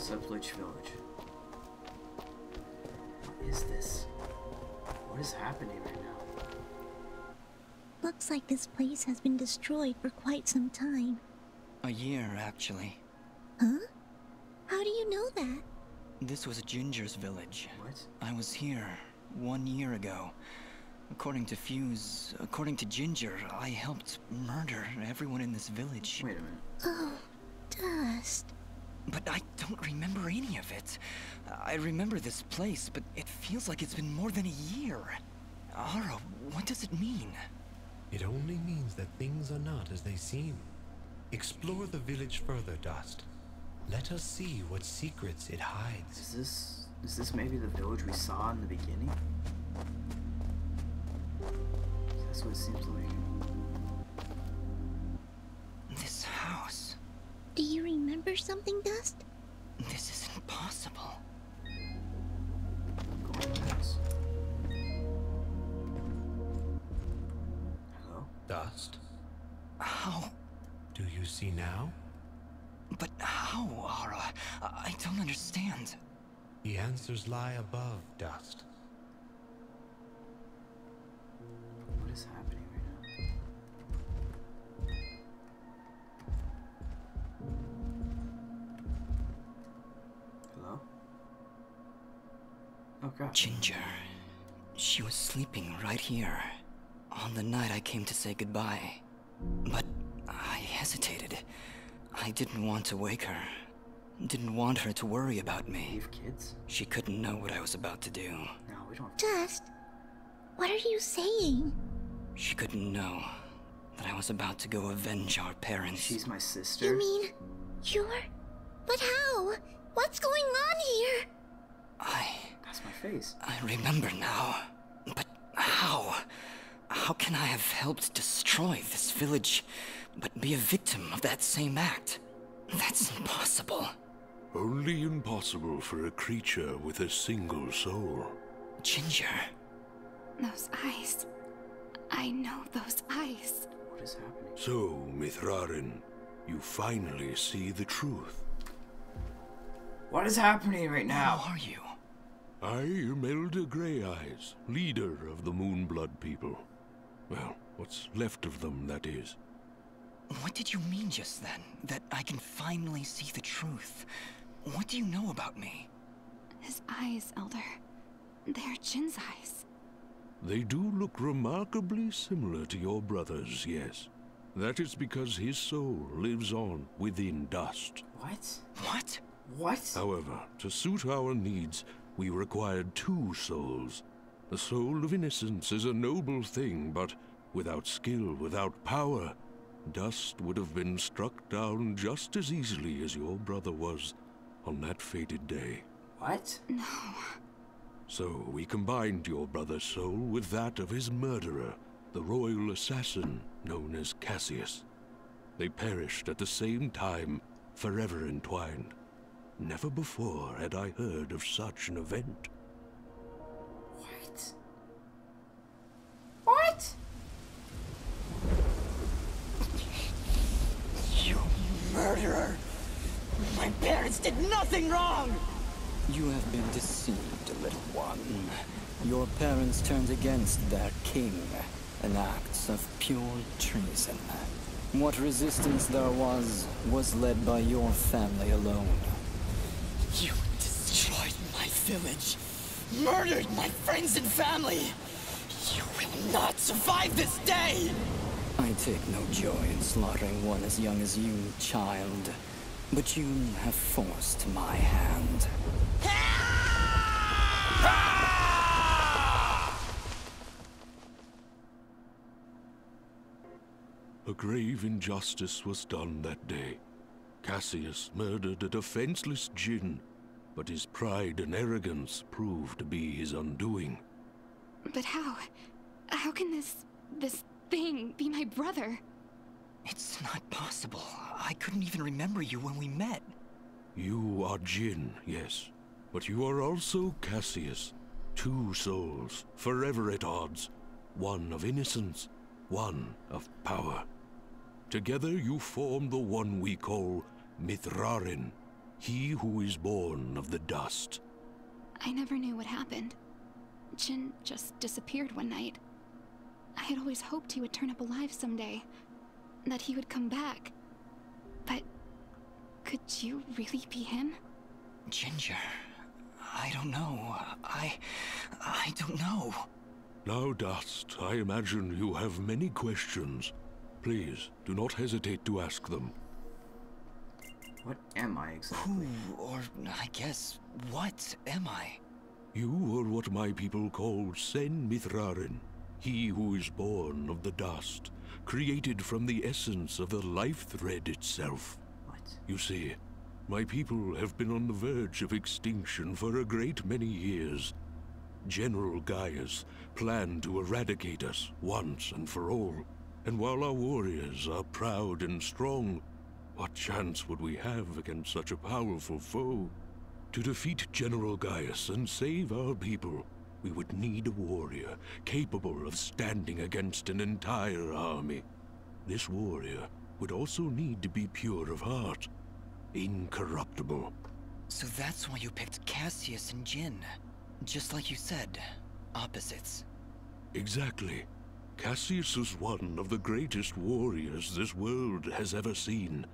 Sublich Village. What is this? What is happening right now? Looks like this place has been destroyed for quite some time. A year, actually. Huh? How do you know that? This was Ginger's village. What? I was here 1 year ago. According to Fuse, according to Ginger, I helped murder everyone in this village. Wait a minute. Oh, Dust. But I don't remember any of it. I remember this place, but it feels like it's been more than a year. Ara, what does it mean? It only means that things are not as they seem. Explore the village further, Dust. Let us see what secrets it hides. Is this maybe the village we saw in the beginning? That's what it seems like. This house. Do you remember something, Dust? This isn't possible. Go in the house. Hello? Dust, How? do you see now? But how, Ara? I don't understand. The answers lie above, Dust. What is happening right now? Hello? Oh god. Ginger. She was sleeping right here. On the night I came to say goodbye. But I hesitated. I didn't want to wake her. Didn't want her to worry about me. You have kids? She couldn't know what I was about to do. No, we don't. Dust, what are you saying? She couldn't know that I was about to go avenge our parents. She's my sister. You mean you're... But how? What's going on here? That's my face. I remember now. But how? How can I have helped destroy this village, but be a victim of that same act? That's impossible. Only impossible for a creature with a single soul. Ginger. Those eyes. I know those eyes. What is happening? So, Mithrarin, you finally see the truth. What is happening right now? Who are you? I am Elder Grey Eyes, leader of the Moonblood people. Well, what's left of them, that is. What did you mean just then? That I can finally see the truth? What do you know about me? His eyes, Elder. They're Jin's eyes. They do look remarkably similar to your brother's, yes. That is because his soul lives on within Dust. What? What? What? However, to suit our needs, we required 2 souls. The soul of innocence is a noble thing, but without skill, without power, Dust would have been struck down just as easily as your brother was on that fated day. What? No. So we combined your brother's soul with that of his murderer, the royal assassin known as Cassius. They perished at the same time, forever entwined. Never before had I heard of such an event. What? What? You murderer! My parents did nothing wrong! You have been deceived, little one. Your parents turned against their king, an act of pure treason. What resistance there was led by your family alone. You destroyed my village, murdered my friends and family. You will not survive this day! I take no joy in slaughtering one as young as you, child. But you have forced my hand. A grave injustice was done that day. Cassius murdered a defenseless Jinn, but his pride and arrogance proved to be his undoing. But how? How can this thing be my brother? It's not possible. I couldn't even remember you when we met. You are Jinn, yes. But you are also Cassius. 2 souls, forever at odds. One of innocence, one of power. Together you form the one we call Mithrarin, He who is born of the dust. I never knew what happened. Jin just disappeared one night. I had always hoped he would turn up alive someday. That he would come back. But could you really be him? Ginger, I don't know. I don't know. Now, Dust, I imagine you have many questions. Please, do not hesitate to ask them. What am I exactly? Who, or I guess, what am I? You are what my people call Sen Mithraren, he who is born of the dust, created from the essence of the life thread itself. What? You see, my people have been on the verge of extinction for a great many years. General Gaius planned to eradicate us once and for all, and while our warriors are proud and strong, what chance would we have against such a powerful foe? To defeat General Gaius and save our people, we would need a warrior capable of standing against an entire army. This warrior would also need to be pure of heart, incorruptible. So that's why you picked Cassius and Jin. Just like you said, opposites. Exactly. Cassius is one of the greatest warriors this world has ever seen,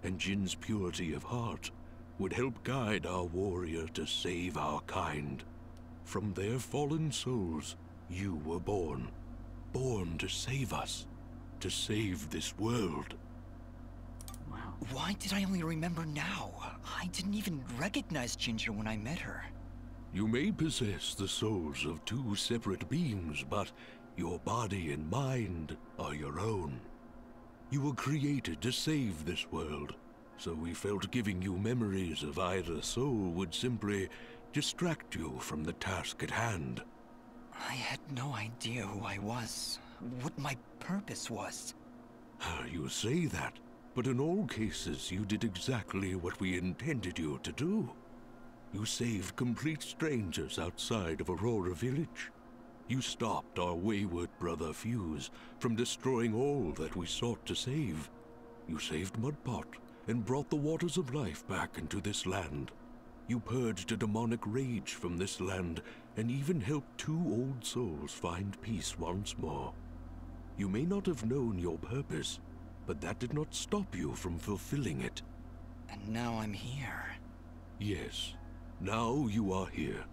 and Jin's purity of heart would help guide our warrior to save our kind. From their fallen souls, you were born. Born to save us. To save this world. Wow. Why did I only remember now? I didn't even recognize Ginger when I met her. You may possess the souls of two separate beings, but your body and mind are your own. You were created to save this world, so we felt giving you memories of either soul would simply distract you from the task at hand. I had no idea who I was, what my purpose was. You say that, but in all cases you did exactly what we intended you to do. You saved complete strangers outside of Aurora Village. You stopped our wayward brother Fuse from destroying all that we sought to save. You saved Mudpot and brought the waters of life back into this land. You purged a demonic rage from this land and even helped two old souls find peace once more. You may not have known your purpose, but that did not stop you from fulfilling it. And now I'm here. Yes, now you are here,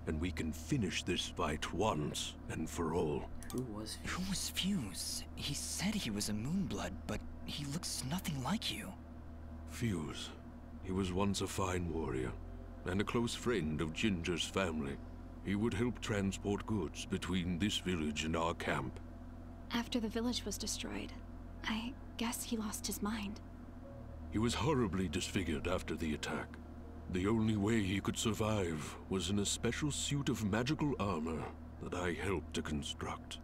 and we can finish this fight once and for all. Who was Fuse? Who was Fuse? He said he was a Moonblood, but he looks nothing like you. Fuse. He was once a fine warrior, and a close friend of Ginger's family. He would help transport goods between this village and our camp. After the village was destroyed, I guess he lost his mind. He was horribly disfigured after the attack. The only way he could survive was in a special suit of magical armor that I helped to construct.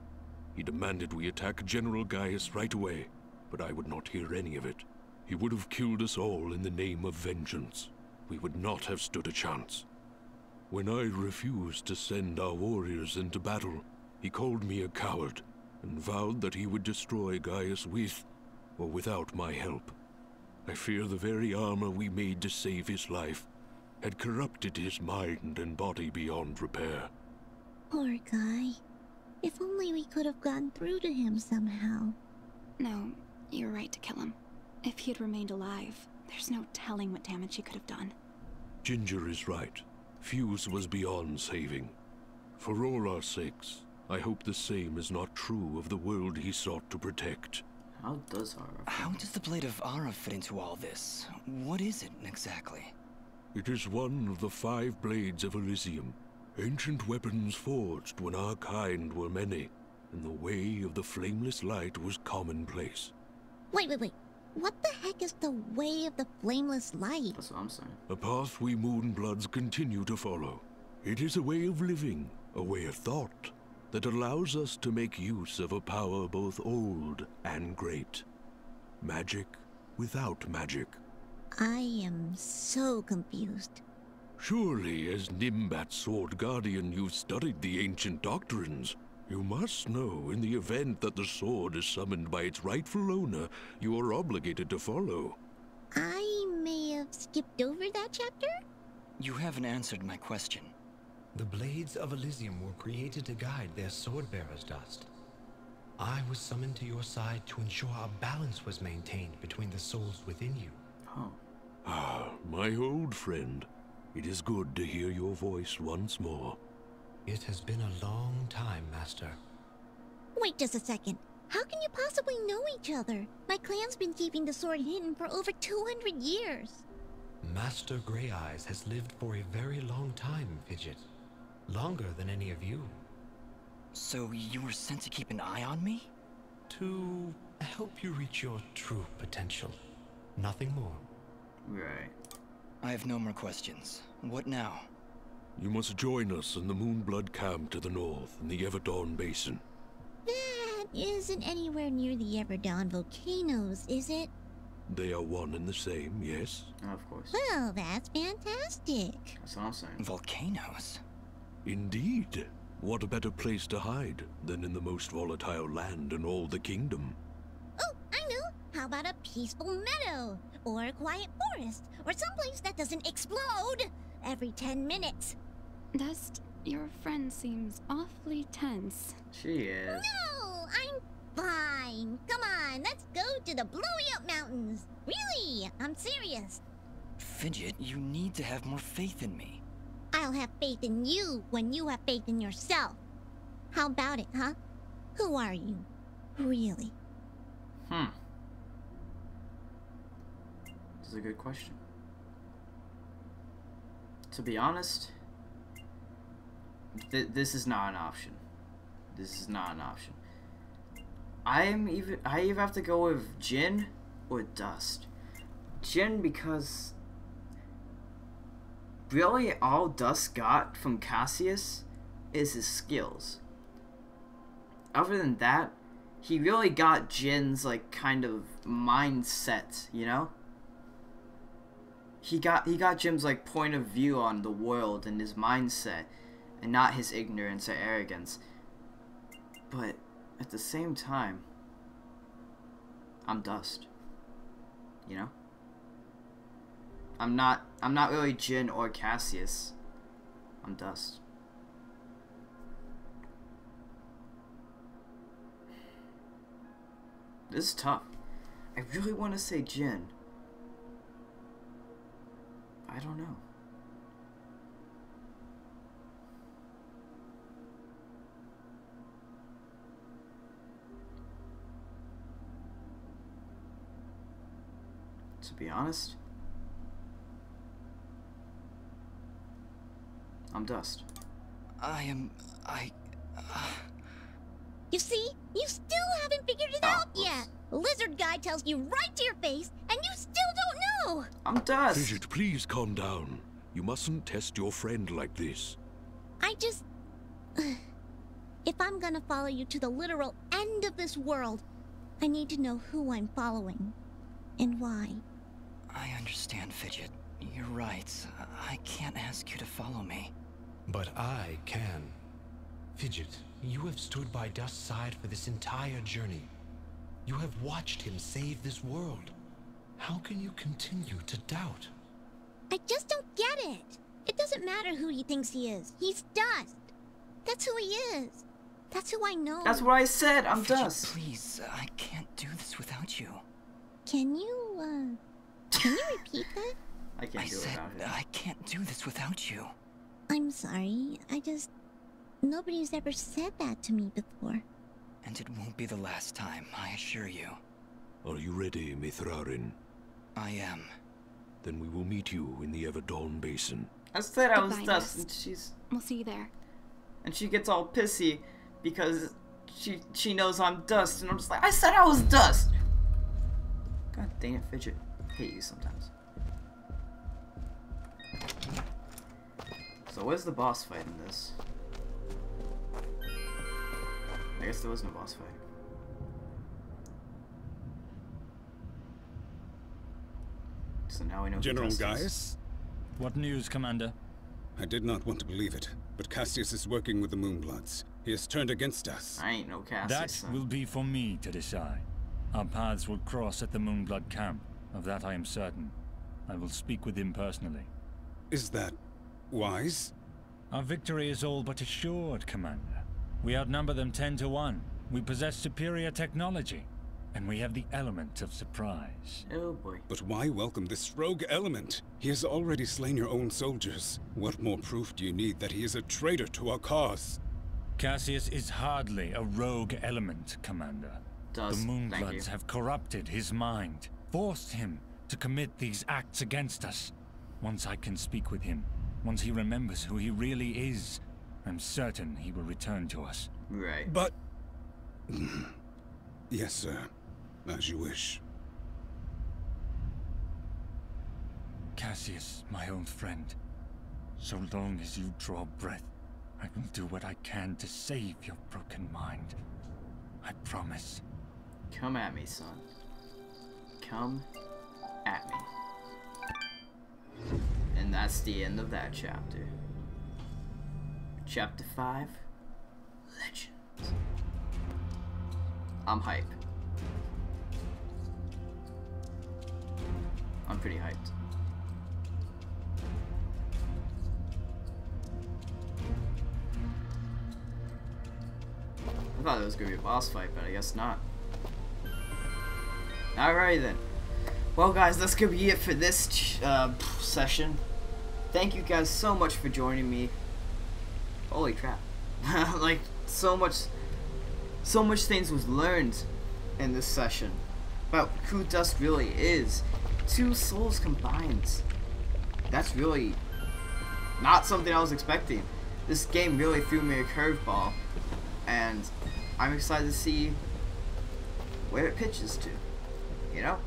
He demanded we attack General Gaius right away, but I would not hear any of it. He would have killed us all in the name of vengeance. We would not have stood a chance. When I refused to send our warriors into battle, he called me a coward and vowed that he would destroy Gaius with or without my help. I fear the very armor we made to save his life had corrupted his mind and body beyond repair. Poor guy. If only we could have gone through to him somehow. No, you're right to kill him. If he had remained alive, there's no telling what damage he could have done. Ginger is right. Fuse was beyond saving. For all our sakes, I hope the same is not true of the world he sought to protect. How does Ara? How does the Blade of Ara fit into all this? What is it, exactly? It is one of the 5 blades of Elysium, ancient weapons forged when our kind were many, and the way of the flameless light was commonplace. Wait. What the heck is the way of the flameless light? That's what I'm saying. A path we Moonbloods continue to follow. It is a way of living, a way of thought, that allows us to make use of a power both old and great. Magic without magic. I am so confused. Surely, as Nimbat's Sword Guardian, you've studied the ancient doctrines. You must know, in the event that the sword is summoned by its rightful owner, you are obligated to follow. I may have skipped over that chapter? You haven't answered my question. The Blades of Elysium were created to guide their sword-bearers, Dust. I was summoned to your side to ensure a balance was maintained between the souls within you. Oh. Ah, my old friend. It is good to hear your voice once more. It has been a long time, Master. Wait just a second. How can you possibly know each other? My clan's been keeping the sword hidden for over 200 years. Master Grey Eyes has lived for a very long time, Fidget. Longer than any of you. So you were sent to keep an eye on me? To help you reach your true potential. Nothing more. Right. I have no more questions. What now? You must join us in the Moonblood camp to the north in the Everdawn Basin. That isn't anywhere near the Everdawn volcanoes, is it? They are one and the same, yes? Of course. Well, that's fantastic. That's what I'm saying. Volcanoes? Indeed. What a better place to hide than in the most volatile land in all the kingdom? Oh, I know. How about a peaceful meadow? Or a quiet forest? Or someplace that doesn't explode every 10 minutes? Dust, your friend seems awfully tense. She is. No, I'm fine. Come on, let's go to the Blowy Up Mountains. Really, I'm serious. Fidget, you need to have more faith in me. I'll have faith in you when you have faith in yourself. How about it, huh? Who are you? Really? This is a good question. To be honest, this is not an option. This is not an option. I either have to go with Jin or Dust. Jin, because really all Dust got from Cassius is his skills. Other than that, he really got Jin's like kind of mindset, you know? He got Jim's like point of view on the world and his mindset, and not his ignorance or arrogance. But at the same time, I'm Dust. You know? I'm not really Jin or Cassius. I'm Dust. This is tough. I really want to say Jin. I don't know. To be honest, I'm Dust. You see? You still haven't figured it out yet. Lizard guy tells you right to your face, and you still don't know. I'm Dust. Fidget, please calm down. You mustn't test your friend like this. I just... If I'm gonna follow you to the literal end of this world, I need to know who I'm following. And why. I understand, Fidget. You're right. I can't ask you to follow me. But I can. Fidget, you have stood by Dust's side for this entire journey. You have watched him save this world. How can you continue to doubt? I just don't get it. It doesn't matter who he thinks he is. He's Dust. That's who he is. That's who I know. That's what I said. I'm Fidget, Dust. please, I can't do this without you. Can you repeat that? I can't do it without him. I can't do this without you. I'm sorry. Nobody's ever said that to me before. And it won't be the last time, I assure you. Are you ready, Mithrarin? I am. Then we will meet you in the Everdawn Basin. I said I was Goodbye, Dust, Dust. and We'll see you there. she gets all pissy because she knows I'm Dust, and I'm just like, I said I was Dust. God dang it, Fidget. I hate you sometimes. So where's the boss fight in this? I guess there was no boss fight. So now we know who General Dust is. Gaius? What news, Commander? I did not want to believe it, but Cassius is working with the Moonbloods. He has turned against us. I ain't no Cassius, That son. will be for me to decide. Our paths will cross at the Moonblood camp. Of that I am certain. I will speak with him personally. Is that wise? Our victory is all but assured, Commander. We outnumber them 10 to 1. We possess superior technology. And we have the element of surprise. Oh boy. But why welcome this rogue element? He has already slain your own soldiers. What more proof do you need that he is a traitor to our cause? Cassius is hardly a rogue element, Commander. The Moonbloods have corrupted his mind, forced him to commit these acts against us. Once I can speak with him, once he remembers who he really is, I'm certain he will return to us. Right. But... Yes, sir. As you wish. Cassius, my old friend, so long as you draw breath, I will do what I can to save your broken mind. I promise. Come at me, son. Come at me. And that's the end of that chapter. Chapter 5, Legends. I'm hyped. I'm pretty hyped. I thought it was gonna be a boss fight, but I guess not. Alright then. Well guys, that's gonna be it for this session. Thank you guys so much for joining me. Holy crap. Like, so much things was learned in this session about who Dust really is. 2 souls combined. That's really not something I was expecting. This game really threw me a curveball, and I'm excited to see where it pitches to, you know?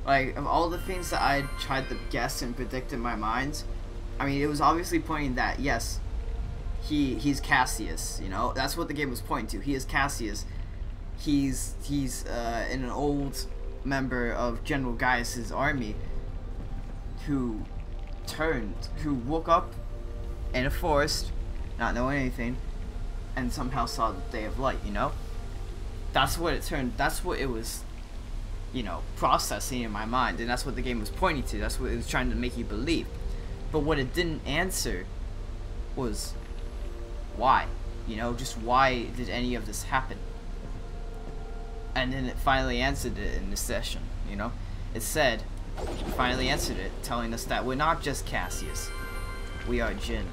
Like, of all the things that I tried to guess and predict in my mind, I mean, it was obviously pointing that, yes, he's Cassius, you know? That's what the game was pointing to. He is Cassius. He's an old member of General Gaius's army who woke up in a forest, not knowing anything, and somehow saw the day of light, you know? That's what it was, you know, processing in my mind, and that's what the game was pointing to. That's what it was trying to make you believe. But what it didn't answer was why, you know, just why did any of this happen? And then it finally answered it in this session, you know? It finally answered it, telling us that we're not just Cassius. We are Jin.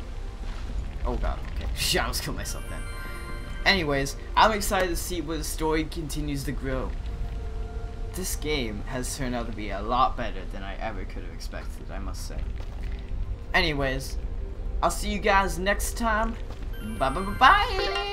Oh god, okay. I almost killed myself then. Anyways, I'm excited to see where the story continues to grow. This game has turned out to be a lot better than I ever could have expected, I must say. Anyways, I'll see you guys next time. Bye bye bye bye!